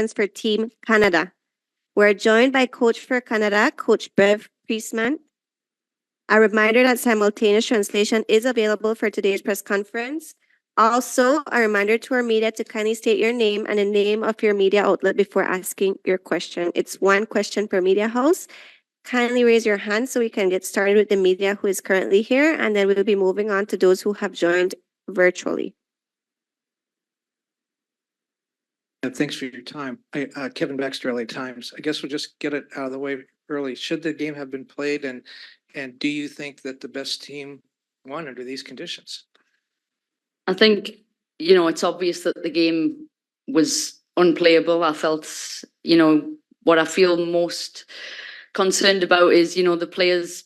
for Team Canada. We're joined by Coach for Canada, Coach Bev Priestman. A reminder that simultaneous translation is available for today's press conference. Also, a reminder to our media to kindly state your name and the name of your media outlet before asking your question. It's one question per media house. Kindly raise your hand so we can get started with the media who is currently here, and then we'll be moving on to those who have joined virtually. Thanks for your time. Kevin Baxter, LA Times. I guess we'll just get it out of the way early. Should the game have been played, and do you think that the best team won under these conditions? I think, it's obvious that the game was unplayable. I felt, what I feel most concerned about is, the players,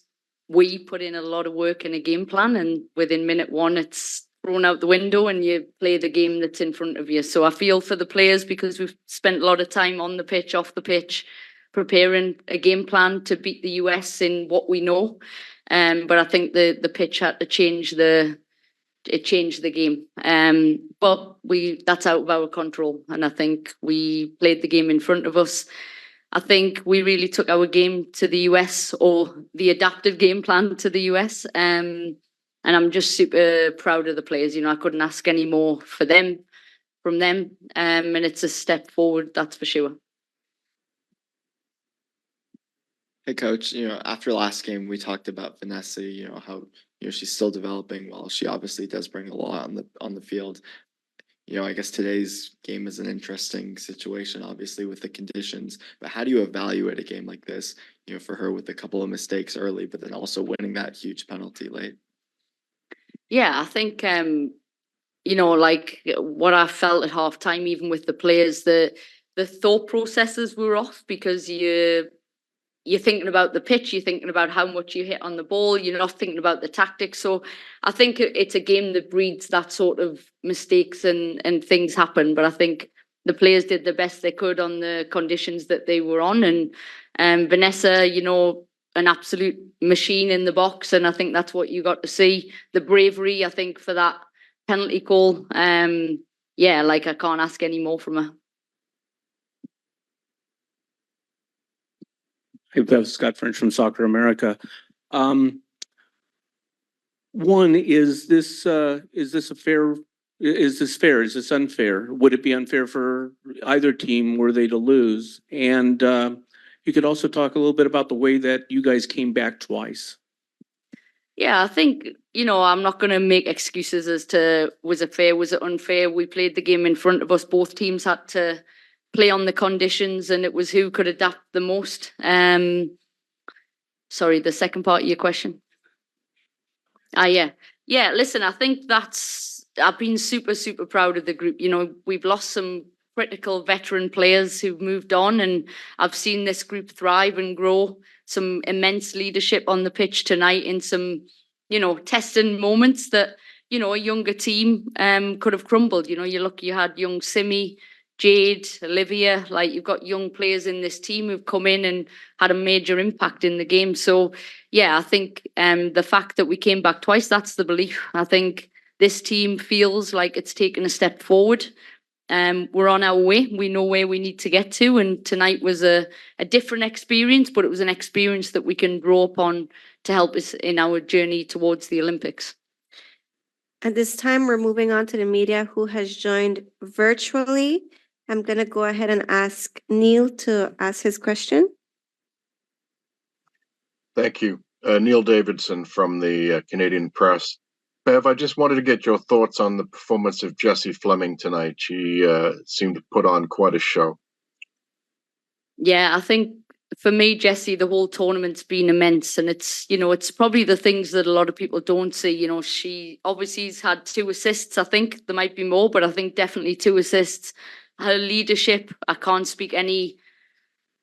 we put in a lot of work in a game plan, and within minute one, it's thrown out the window and you play the game that's in front of you. So I feel for the players because we've spent a lot of time on the pitch, off the pitch, preparing a game plan to beat the US in what we know. But I think the pitch had to change it changed the game. But that's out of our control. And I think we played the game in front of us. I think we really took our game to the US, or the adaptive game plan to the US. And I'm just super proud of the players. I couldn't ask any more from them. And it's a step forward, that's for sure. Hey, Coach, after last game, we talked about Vanessa, how, she's still developing while she obviously does bring a lot on the field. I guess today's game is an interesting situation, obviously, with the conditions. But how do you evaluate a game like this, for her with a couple of mistakes early, but then also winning that huge penalty late? Yeah, I think, like what I felt at halftime, even with the players, the thought processes were off because you're thinking about the pitch, you're thinking about how much you hit on the ball, you're not thinking about the tactics. So I think it's a game that breeds that sort of mistakes and things happen. But I think the players did the best they could on the conditions that they were on. And Vanessa, an absolute machine in the box. And I think that's what you got to see. The bravery, I think, for that penalty call. I can't ask any more from her. Hey, Bev, Scott French from Soccer America. One, is this fair? Is this unfair? Would it be unfair for either team were they to lose? And you could also talk a little bit about the way that you guys came back twice. Yeah, I think, I'm not going to make excuses as to was it fair, was it unfair? We played the game in front of us. Both teams had to play on the conditions, and it was who could adapt the most. Sorry, the second part of your question. Yeah, listen, I think I've been super, super proud of the group. We've lost some critical veteran players who've moved on, and I've seen this group thrive and grow. Some immense leadership on the pitch tonight in some, testing moments that, a younger team could have crumbled. You had young Simi, Jade, Olivia, you've got young players in this team who've come in and had a major impact in the game. So, yeah, I think the fact that we came back twice, that's the belief. I think this team feels like it's taken a step forward. We're on our way. We know where we need to get to. And tonight was a different experience, but it was an experience that we can draw upon to help us in our journey towards the Olympics. At this time, we're moving on to the media who has joined virtually. I'm going to go ahead and ask Neil to ask his question. Thank you. Neil Davidson from the Canadian Press. Bev, I just wanted to get your thoughts on the performance of Jessie Fleming tonight. She seemed to put on quite a show. Yeah, I think for me, Jessie, the whole tournament's been immense, and it's probably the things that a lot of people don't see. She obviously has had 2 assists. I think there might be more, but I think definitely 2 assists. Her leadership, I can't speak any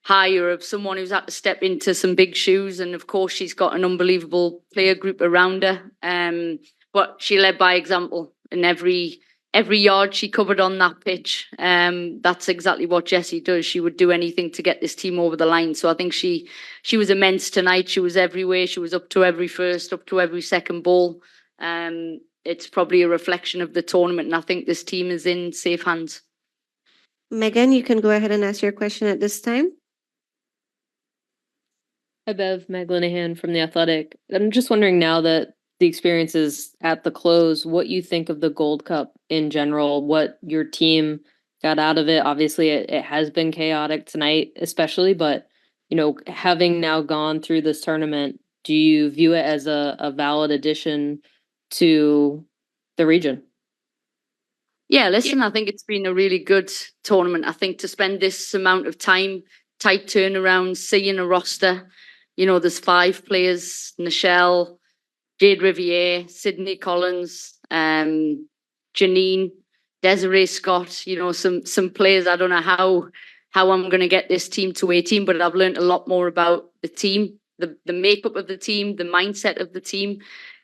higher of someone who's had to step into some big shoes, and of course she's got an unbelievable player group around her. But she led by example in every yard she covered on that pitch. That's exactly what Jessie does. She would do anything to get this team over the line. So I think she was immense tonight. She was everywhere. She was up to every first, up to every second ball. It's probably a reflection of the tournament, and I think this team is in safe hands. Megan, you can go ahead and ask your question at this time. Hi, Bev. Meg Linehan from The Athletic. I'm just wondering now that the experience is at the close, what you think of the Gold Cup in general, what your team got out of it. Obviously, it has been chaotic tonight, especially, but, you know, having now gone through this tournament, do you view it as a valid addition to the region? Yeah, listen, I think it's been a really good tournament. I think to spend this amount of time, tight turnaround, seeing a roster, you know, there's 5 players, Nichelle, Jade Riviere, Sydney Collins, Janine, Desiree Scott, you know, some players. I don't know how I'm going to get this team to 18, but I've learned a lot more about the team, the makeup of the team, the mindset of the team.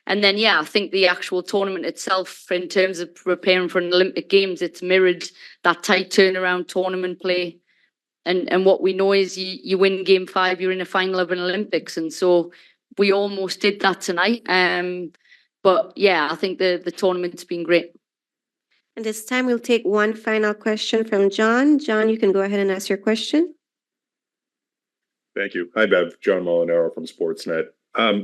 And then, yeah, I think the actual tournament itself, in terms of preparing for an Olympic Games, it's mirrored that tight turnaround tournament play. And what we know is you win game 5, you're in the final of an Olympics. And so we almost did that tonight. But yeah, I think the tournament's been great. And this time we'll take one final question from John. John, you can go ahead and ask your question. Thank you. Hi, Bev. John Molinaro from Sportsnet.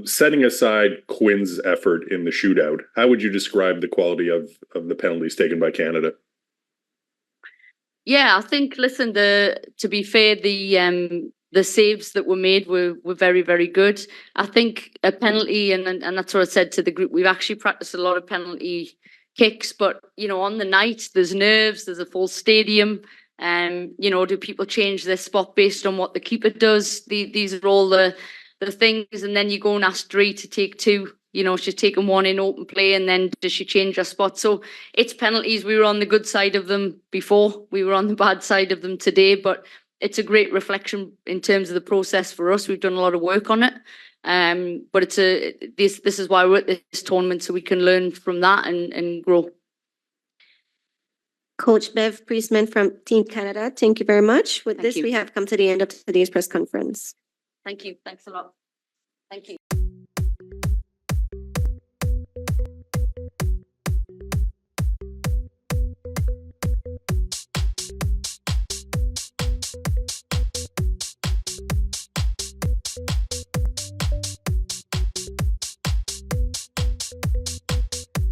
Setting aside Quinn's effort in the shootout, how would you describe the quality of the penalties taken by Canada? Yeah, I think, listen, to be fair, the saves that were made were very, very good. I think a penalty, and that's what I said to the group, we've actually practiced a lot of penalty kicks, but, you know, on the night, there's nerves, there's a full stadium. You know, do people change their spot based on what the keeper does? These are all the things. And then you go and ask Dree to take 2. You know, she's taken 1 in open play, and then does she change her spot? So it's penalties. We were on the good side of them before. We were on the bad side of them today, but it's a great reflection in terms of the process for us. We've done a lot of work on it. But it's this is why we're at this tournament, so we can learn from that and grow. Coach Bev Priestman from Team Canada, thank you very much. With Thank this, you. we have come to the end of today's press conference. Thank you. Thanks a lot. Thank you.